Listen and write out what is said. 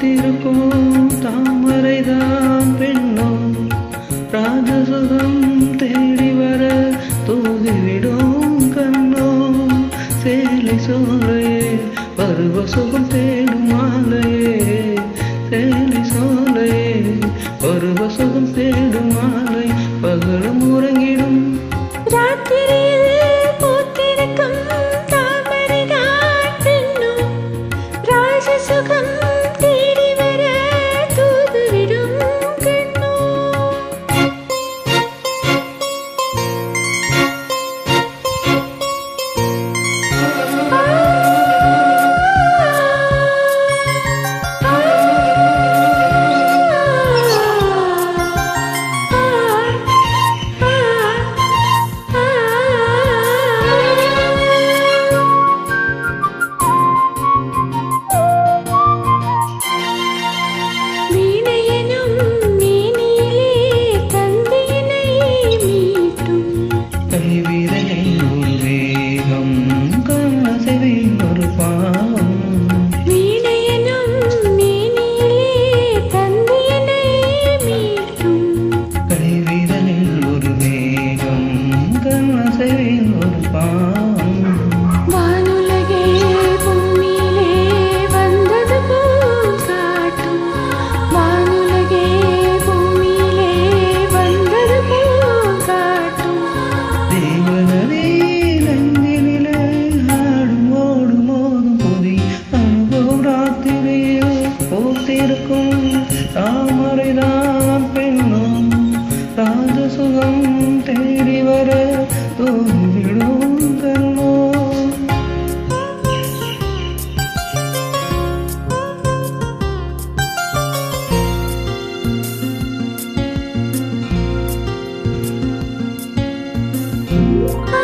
பூத்திருக்கும் தாமரைதான் பெண்ணோ ராஜசுகம் தேடி வர தூதிவிடும் கண்ணோ சேலை சோலையே பருவ சுகம் தேடும் மாலையே சேலை சோலையே பருவ சுகம் தேடும் மாலை பகலும் உறங்கிடும் ராத்திரியில் பூத்திருக்கும் தாமரைதான் பெண்ணோ ராஜசுகம் தேடி வர தூதுவிடும் கண்ணோ. வானுலகே பூமியிலே வந்தது போல் காட்டும் வானுலகே பூமியிலே வந்தது போல் காட்டும் தேவனதே நெஞ்சினிலே ஆடும் ஓடும் மோதும் பொதி அனுபவம் ராத்திரியில் பூத்திருக்கும் தாமரைதான் பெண்ணும் ராஜசுகம் தேடி வர தூங்கிடும் கண்ணோ. ஆ